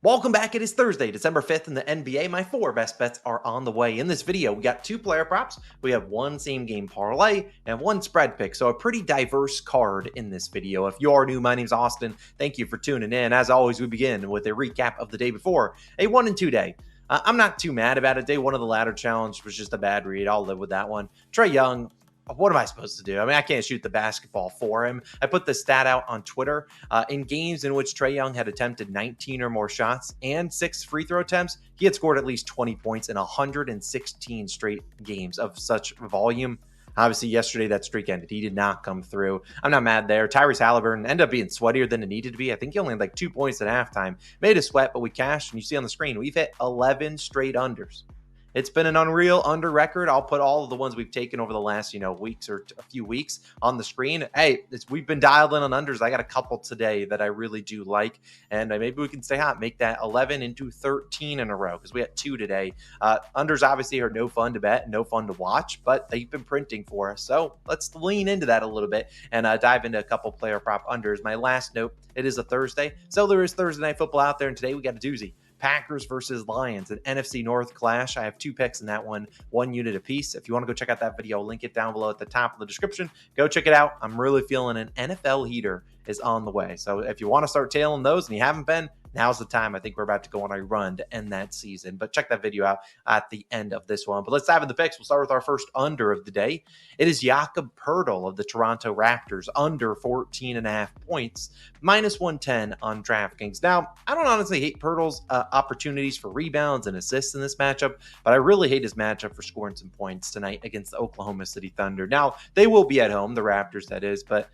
Welcome back. It is Thursday, December 5th in the NBA. My four best bets are on the way. In this video, we got two player props. We have one same game parlay and one spread pick. So a pretty diverse card in this video. If you are new, my name's Austin. Thank you for tuning in. As always, we begin with a recap of the day before, a 1 and 2 day. I'm not too mad about it. Day one of the ladder challenge was just a bad read. I'll live with that one. Trae Young, what am I supposed to do? I mean, I can't shoot the basketball for him. I put the stat out on Twitter. In games in which Trae Young had attempted 19 or more shots and 6 free throw attempts, he had scored at least 20 points in 116 straight games of such volume. Obviously, yesterday that streak ended. He did not come through. I'm not mad there. Tyrese Halliburton ended up being sweatier than it needed to be. I think he only had like 2 points at halftime. Made a sweat, but we cashed. And you see on the screen, we've hit 11 straight unders. It's been an unreal under record. I'll put all of the ones we've taken over the last, weeks or a few weeks on the screen. Hey, we've been dialed in on unders. I got a couple today that I really do like, and maybe we can stay hot, make that 11 into 13 in a row because we had 2 today. Unders obviously are no fun to bet, no fun to watch, but they've been printing for us. So let's lean into that a little bit and dive into a couple player prop unders. My last note, it is a Thursday, so there is Thursday night football out there, and today we got a doozy. Packers versus Lions, an NFC North clash. I have 2 picks in that one unit apiece. If you want to go check out that video, I'll link it down below at the top of the description. Go check it out. I'm really feeling an NFL heater is on the way. So if you want to start tailing those and you haven't been, now's the time. I think we're about to go on a run to end that season. But check that video out at the end of this one. But let's dive into the picks. We'll start with our first under of the day. It is Jakob Poeltl of the Toronto Raptors, under 14.5 points, minus 110 on DraftKings. Now, I don't honestly hate Poeltl's opportunities for rebounds and assists in this matchup, but I really hate his matchup for scoring some points tonight against the Oklahoma City Thunder. Now, they will be at home, the Raptors, that is, but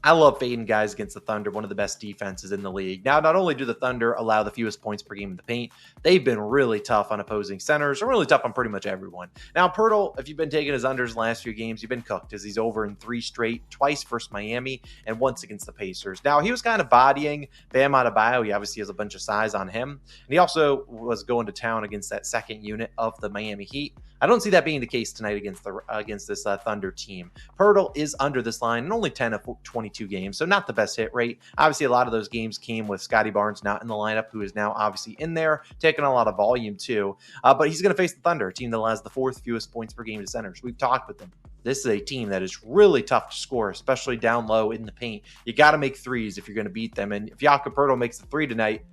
I love fading guys against the Thunder, one of the best defenses in the league. Now, not only do the Thunder allow the fewest points per game in the paint, they've been really tough on opposing centers and really tough on pretty much everyone. Now, Poeltl, if you've been taking his unders the last few games, you've been cooked as he's over in 3 straight, twice versus Miami and once against the Pacers. Now, he was kind of bodying Bam Adebayo. He obviously has a bunch of size on him. And he also was going to town against that second unit of the Miami Heat. I don't see that being the case tonight against this Thunder team. Poeltl is under this line and only 10 of 22 games, so not the best hit rate. Obviously, a lot of those games came with Scotty Barnes not in the lineup, who is now obviously in there, taking a lot of volume too. But he's going to face the Thunder, a team that allows the 4th fewest points per game to centers. We've talked with them. This is a team that is really tough to score, especially down low in the paint. You got to make threes if you're going to beat them. And if Jakob Poeltl makes the 3 tonight,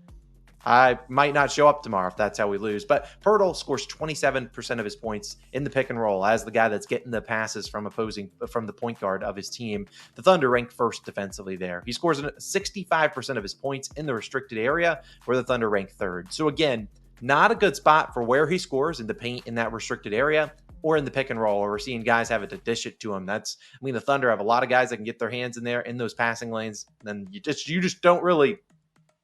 I might not show up tomorrow if that's how we lose. But Poeltl scores 27% of his points in the pick and roll as the guy that's getting the passes from the point guard of his team. The Thunder ranked first defensively there. He scores 65% of his points in the restricted area, where the Thunder ranked 3rd. So again, not a good spot for where he scores in the paint in that restricted area or in the pick and roll, or we're seeing guys have it to dish it to him. The Thunder have a lot of guys that can get their hands in there in those passing lanes. And you just don't really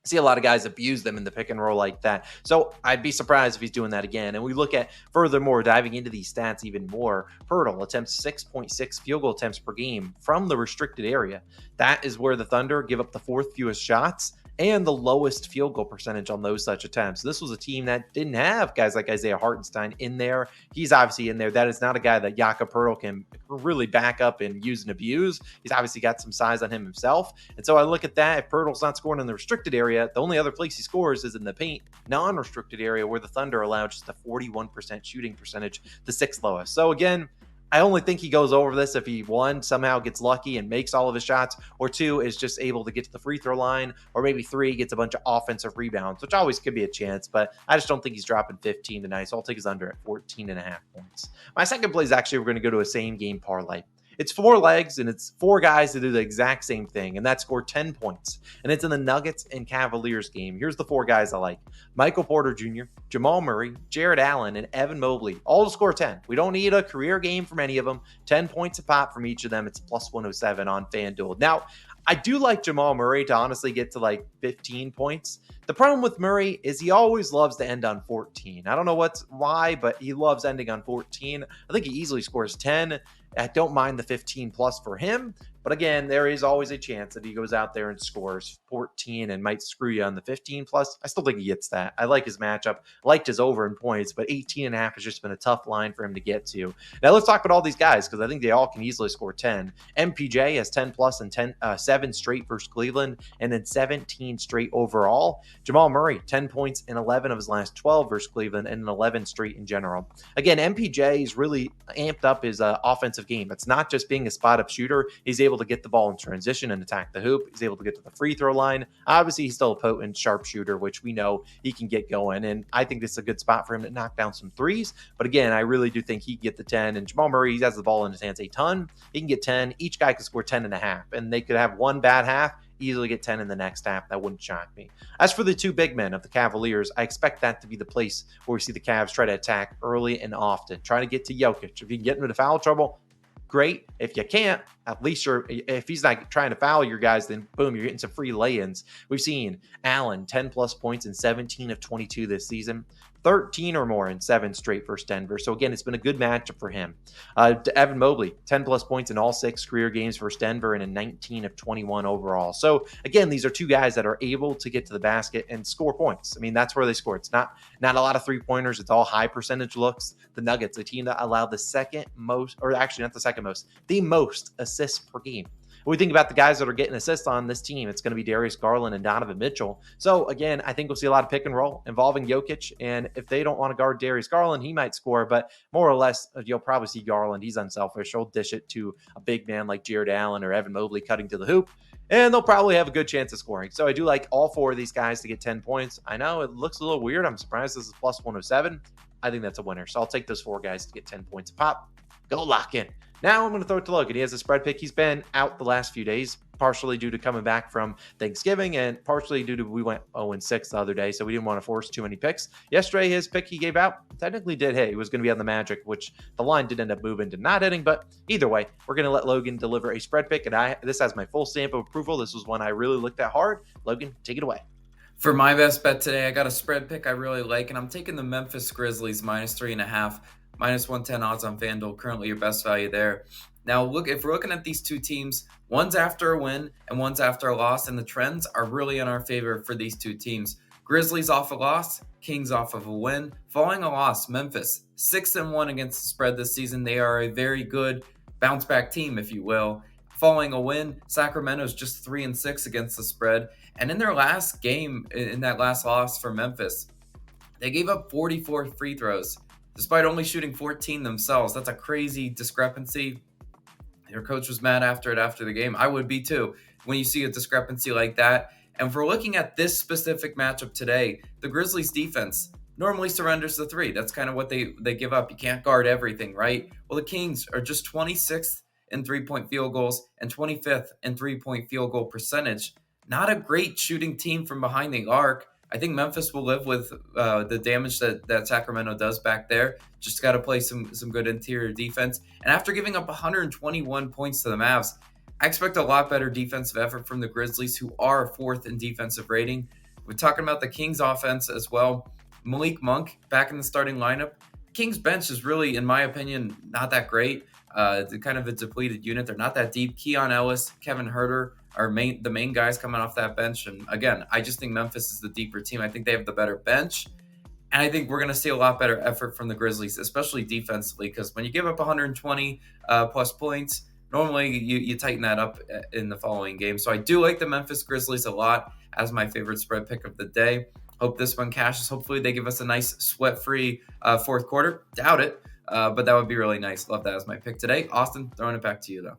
see a lot of guys abuse them in the pick and roll like that. So I'd be surprised if he's doing that again. And we look at, furthermore, diving into these stats even more, Poeltl attempts 6.6 field goal attempts per game from the restricted area. That is where the Thunder give up the 4th fewest shots and the lowest field goal percentage on those such attempts. This was a team that didn't have guys like Isaiah Hartenstein in there. He's obviously in there. That is not a guy that Jakob Poeltl can really back up and use and abuse. He's obviously got some size on him himself. And so I look at that. If Poeltl's not scoring in the restricted area, the only other place he scores is in the paint, non-restricted area, where the Thunder allow just a 41% shooting percentage, the 6th lowest. So again, I only think he goes over this if he, 1, somehow gets lucky and makes all of his shots, or 2, is just able to get to the free throw line, or maybe 3, gets a bunch of offensive rebounds, which always could be a chance, but I just don't think he's dropping 15 tonight, so I'll take his under at 14.5 points. My second play is actually, we're going to go to a same game parlay. It's 4 legs, and it's 4 guys that do the exact same thing, and that score 10 points. And it's in the Nuggets and Cavaliers game. Here's the 4 guys I like. Michael Porter Jr., Jamal Murray, Jared Allen, and Evan Mobley, all to score 10. We don't need a career game from any of them. 10 points a pop from each of them. It's plus 107 on FanDuel. Now, I do like Jamal Murray to honestly get to like 15 points. The problem with Murray is he always loves to end on 14. I don't know why, but he loves ending on 14. I think he easily scores 10. I don't mind the 15 plus for him, But again, there is always a chance that he goes out there and scores 14 and might screw you on the 15 plus. I still think he gets that. I like his matchup, liked his over in points, but 18.5 has just been a tough line for him to get to. Now let's talk about all these guys because I think they all can easily score 10. MPJ has 10 plus and 7 straight versus Cleveland, and then 17 straight overall. Jamal Murray, 10 points in 11 of his last 12 versus Cleveland, and 11 straight in general. Again, MPJ is really amped up his offensive game. It's not just being a spot-up shooter. He's able to get the ball in transition and attack the hoop. He's able to get to the free throw line. Obviously, he's still a potent sharpshooter, which we know he can get going, and I think this is a good spot for him to knock down some threes. But again, I really do think he can get the 10, and Jamal Murray, he has the ball in his hands a ton. He can get 10. Each guy can score 10.5, and they could have one bad half, easily get 10 in the next half. That wouldn't shock me. As for the two big men of the Cavaliers, I expect that to be the place where we see the Cavs try to attack early and often, try to get to Jokic. If you can get into foul trouble, great. If you can't, at least if he's not trying to foul your guys, then boom, you're getting some free lay-ins. We've seen Allen 10 plus points in 17 of 22 this season, 13 or more in 7 straight versus Denver. So again, it's been a good matchup for him. Evan Mobley, 10 plus points in all 6 career games versus Denver and a 19 of 21 overall. So again, these are two guys that are able to get to the basket and score points. I mean, that's where they score. It's not a lot of 3-pointers. It's all high percentage looks. The Nuggets, a team that allowed the second most, or actually not the second most, the most assists per game. When we think about the guys that are getting assists on this team, it's going to be Darius Garland and Donovan Mitchell. So again, I think we'll see a lot of pick and roll involving Jokic. And if they don't want to guard Darius Garland, he might score, but more or less, you'll probably see Garland. He's unselfish. He'll dish it to a big man like Jared Allen or Evan Mobley cutting to the hoop, and they'll probably have a good chance of scoring. So I do like all 4 of these guys to get 10 points. I know it looks a little weird. I'm surprised this is plus 107. I think that's a winner. So I'll take those 4 guys to get 10 points a pop. Go lock in. Now I'm going to throw it to Logan. He has a spread pick. He's been out the last few days, partially due to coming back from Thanksgiving and partially due to we went 0-6 the other day, so we didn't want to force too many picks. Yesterday, his pick he gave out technically did hit. He was going to be on the Magic, which the line did end up moving to not hitting, but either way, we're going to let Logan deliver a spread pick, and this has my full stamp of approval. This was one I really looked at hard. Logan, take it away. For my best bet today, I got a spread pick I really like, and I'm taking the Memphis Grizzlies minus 3.5. Minus 110 odds on FanDuel, currently your best value there. Now, look, if we're looking at these two teams, one's after a win and one's after a loss, and the trends are really in our favor for these two teams. Grizzlies off a loss, Kings off of a win. Following a loss, Memphis 6-1 against the spread this season. They are a very good bounce back team, if you will. Following a win, Sacramento's just 3-6 against the spread. And in their last game, in that last loss for Memphis, they gave up 44 free throws, despite only shooting 14 themselves. That's a crazy discrepancy. Their coach was mad after the game. I would be too when you see a discrepancy like that. And if we're looking at this specific matchup today, the Grizzlies defense normally surrenders the 3. That's kind of what they give up. You can't guard everything, right? Well, the Kings are just 26th in 3-point field goals and 25th in 3-point field goal percentage. Not a great shooting team from behind the arc. I think Memphis will live with the damage that Sacramento does back there. Just got to play some good interior defense. And after giving up 121 points to the Mavs, I expect a lot better defensive effort from the Grizzlies, who are 4th in defensive rating. We're talking about the Kings offense as well. Malik Monk back in the starting lineup. Kings bench is really, in my opinion, not that great. It's kind of a depleted unit. They're not that deep. Keon Ellis, Kevin Huerter are the main guys coming off that bench. And again, I just think Memphis is the deeper team. I think they have the better bench. And I think we're going to see a lot better effort from the Grizzlies, especially defensively, because when you give up 120 plus points, normally you tighten that up in the following game. So I do like the Memphis Grizzlies a lot as my favorite spread pick of the day. Hope this one cashes. Hopefully they give us a nice sweat-free fourth quarter. Doubt it, but that would be really nice. Love that as my pick today. Austin, throwing it back to you, though.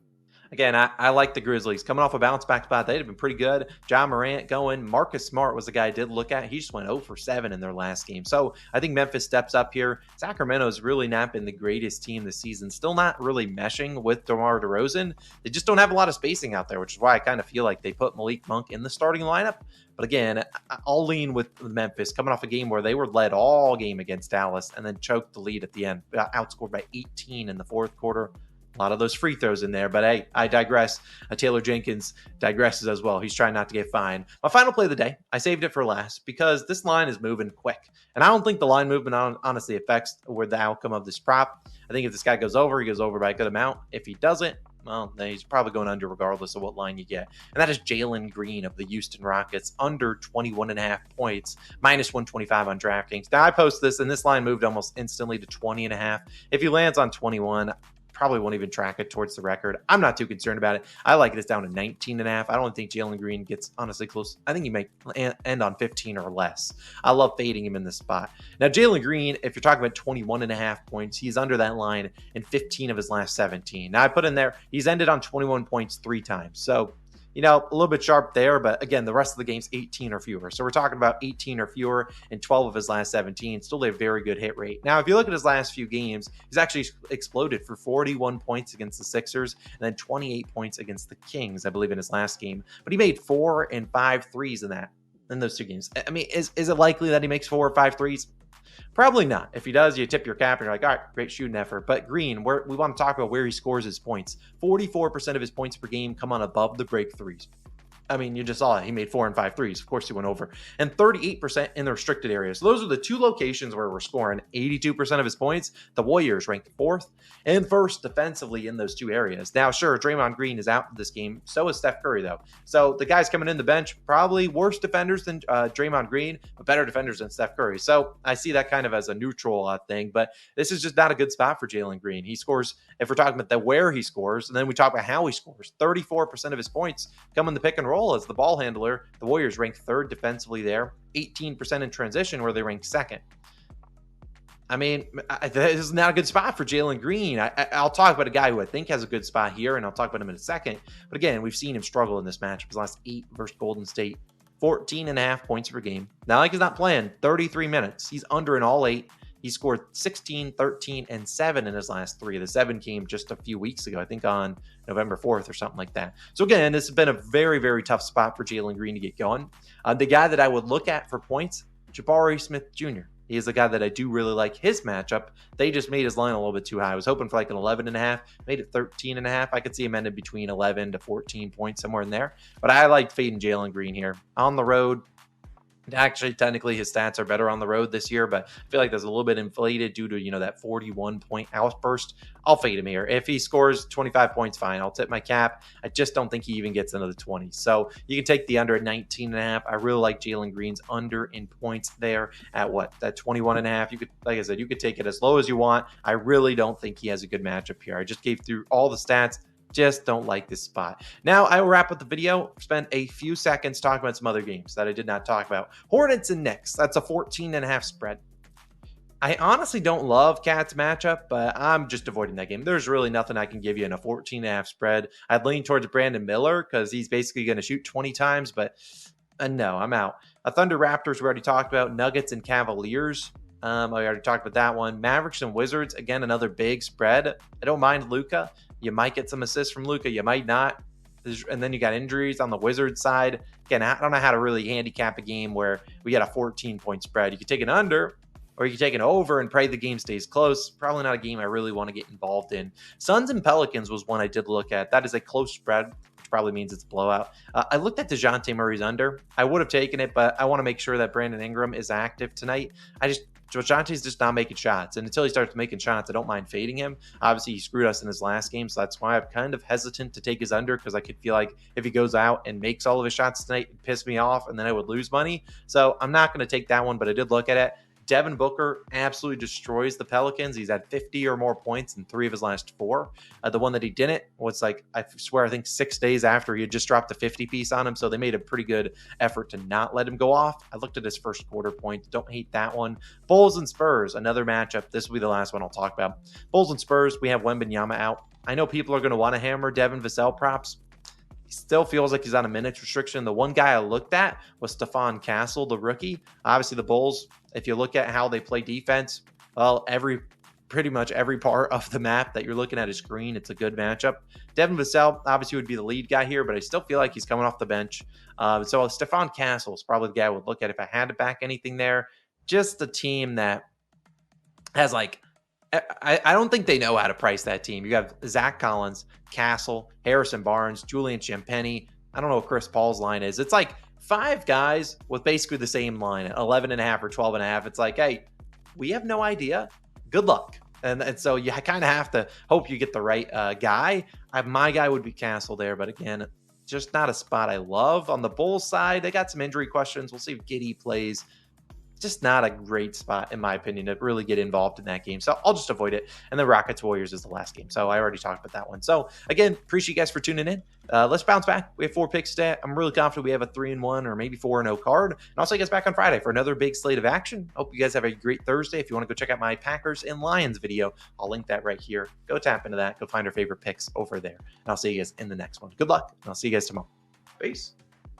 Again, I like the Grizzlies. Coming off a bounce-back spot, they'd have been pretty good. John Morant going. Marcus Smart was the guy I did look at. He just went 0 for 7 in their last game. So I think Memphis steps up here. Sacramento's really not been the greatest team this season. Still not really meshing with DeMar DeRozan. They just don't have a lot of spacing out there, which is why I kind of feel like they put Malik Monk in the starting lineup. But again, I'll lean with Memphis coming off a game where they were led all game against Dallas and then choked the lead at the end. Outscored by 18 in the fourth quarter. A lot of those free throws in there, but hey, I digress. Taylor Jenkins digresses as well. He's trying not to get fined. My final play of the day, I saved it for last because this line is moving quick. And I don't think the line movement honestly affects the outcome of this prop. I think if this guy goes over, he goes over by a good amount. If he doesn't, Well, he's probably going under regardless of what line you get. And that is Jalen Green of the Houston Rockets, under 21.5 points, minus 125 on DraftKings. Now, I post this, and this line moved almost instantly to 20.5. If he lands on 21, probably won't even track it towards the record. I'm not too concerned about it. I like it. It's down to 19.5. I don't think Jalen Green gets honestly close. I think he may end on 15 or less. I love fading him in this spot. Now, Jalen Green, if you're talking about 21.5 points, he's under that line in 15 of his last 17. Now, I put in there, he's ended on 21 points 3 times. So, a little bit sharp there, but again, the rest of the game's 18 or fewer. So we're talking about 18 or fewer in 12 of his last 17. Still a very good hit rate. Now, if you look at his last few games, he's actually exploded for 41 points against the Sixers and then 28 points against the Kings, I believe, in his last game. But he made 4 and 5 threes in those 2 games. I mean, is it likely that he makes 4 or 5 threes? Probably not. If he does, you tip your cap and you're like, all right, great shooting effort. But Green, we want to talk about where he scores his points. 44% of his points per game come on above the break threes. I mean, you just saw it. He made 4 and 5 threes. Of course, he went over. And 38% in the restricted areas. So those are the 2 locations where we're scoring 82% of his points. The Warriors ranked 4th and 1st defensively in those 2 areas. Now, sure, Draymond Green is out this game. So is Steph Curry, though. So the guys coming in the bench, probably worse defenders than Draymond Green, but better defenders than Steph Curry. So I see that kind of as a neutral thing. But this is just not a good spot for Jalen Green. He scores, if we're talking about where he scores, and then we talk about how he scores, 34% of his points come in the pick and roll as the ball handler. The Warriors rank 3rd defensively there, 18% in transition where they rank 2nd. I mean, this is not a good spot for Jalen Green. I'll talk about a guy who I think has a good spot here, and I'll talk about him in a second. But again, we've seen him struggle in this matchup. His last 8 versus Golden State, 14.5 points per game. Now, like he's not playing 33 minutes. He's under in all 8. He scored 16, 13, and 7 in his last 3. The 7 came just a few weeks ago, I think on November 4th or something like that. So again, this has been a very, very tough spot for Jalen Green to get going. The guy that I would look at for points, Jabari Smith Jr. He is the guy that I do really like his matchup. They just made his line a little bit too high. I was hoping for like an 11.5, made it 13.5. I could see him ended between 11 to 14 points, somewhere in there. But I like fading Jalen Green here. On the road, actually, technically, his stats are better on the road this year, but I feel like there's a little bit inflated due to, that 41-point outburst. I'll fade him here. If he scores 25 points, fine. I'll tip my cap. I just don't think he even gets into the 20s. So you can take the under at 19.5. I really like Jalen Green's under in points there at that 21.5. You could, like I said, you could take it as low as you want. I really don't think he has a good matchup here. I just gave through all the stats. Just don't like this spot. Now, I will wrap up the video, spend a few seconds talking about some other games that I did not talk about. Hornets and Knicks. That's a 14.5 spread. I honestly don't love Cat's matchup, but I'm just avoiding that game. There's really nothing I can give you in a 14.5 spread. I'd lean towards Brandon Miller because he's basically going to shoot 20 times, but no, I'm out. Thunder Raptors we already talked about. Nuggets and Cavaliers. I already talked about that one. Mavericks and Wizards. Again, another big spread. I don't mind Luka. You might get some assists from Luka. You might not. And then you got injuries on the Wizards side. Again, I don't know how to really handicap a game where we got a 14-point spread. You could take an under, or you could take an over and pray the game stays close. Probably not a game I really want to get involved in. Suns and Pelicans was one I did look at. That is a close spread, which probably means it's a blowout. I looked at DeJounte Murray's under. I would have taken it, but I want to make sure that Brandon Ingram is active tonight. DeJounte's just not making shots. And until he starts making shots, I don't mind fading him. Obviously, he screwed us in his last game, so that's why I'm kind of hesitant to take his under, because I could feel like if he goes out and makes all of his shots tonight, it'd piss me off, and then I would lose money. So I'm not going to take that one, but I did look at it. Devin Booker absolutely destroys the Pelicans. He's had 50 or more points in 3 of his last 4. The one that he didn't was I think 6 days after he had just dropped a 50-piece on him. So they made a pretty good effort to not let him go off. I looked at his first quarter points. Don't hate that one. Bulls and Spurs, another matchup. This will be the last one I'll talk about. Bulls and Spurs, we have Wembanyama out. I know people are going to want to hammer Devin Vassell props. He still feels like he's on a minutes restriction. The one guy I looked at was Stephon Castle, the rookie. Obviously, the Bulls, if you look at how they play defense, well, pretty much every part of the map that you're looking at is green. It's a good matchup. Devin Vassell obviously would be the lead guy here, but I still feel like he's coming off the bench. So Stephon Castle is probably the guy I would look at if I had to back anything there. Just a team that has I don't think they know how to price that team. You have Zach Collins, Castle, Harrison Barnes, Julian Champagnie. I don't know what Chris Paul's line is. It's like 5 guys with basically the same line, 11.5 or 12.5. It's like, hey, we have no idea. Good luck. And so you kind of have to hope you get the right guy. My guy would be Castle there, but again, just not a spot I love. On the Bulls side, they got some injury questions. We'll see if Giddey plays. Just not a great spot, in my opinion, to really get involved in that game. So I'll just avoid it. And the Rockets Warriors is the last game. So I already talked about that one. So again, appreciate you guys for tuning in. Let's bounce back. We have 4 picks today. I'm really confident we have a 3-1 or maybe 4-0 card. And I'll see you guys back on Friday for another big slate of action. Hope you guys have a great Thursday. If you want to go check out my Packers and Lions video, I'll link that right here. Go tap into that. Go find our favorite picks over there. And I'll see you guys in the next one. Good luck. And I'll see you guys tomorrow. Peace.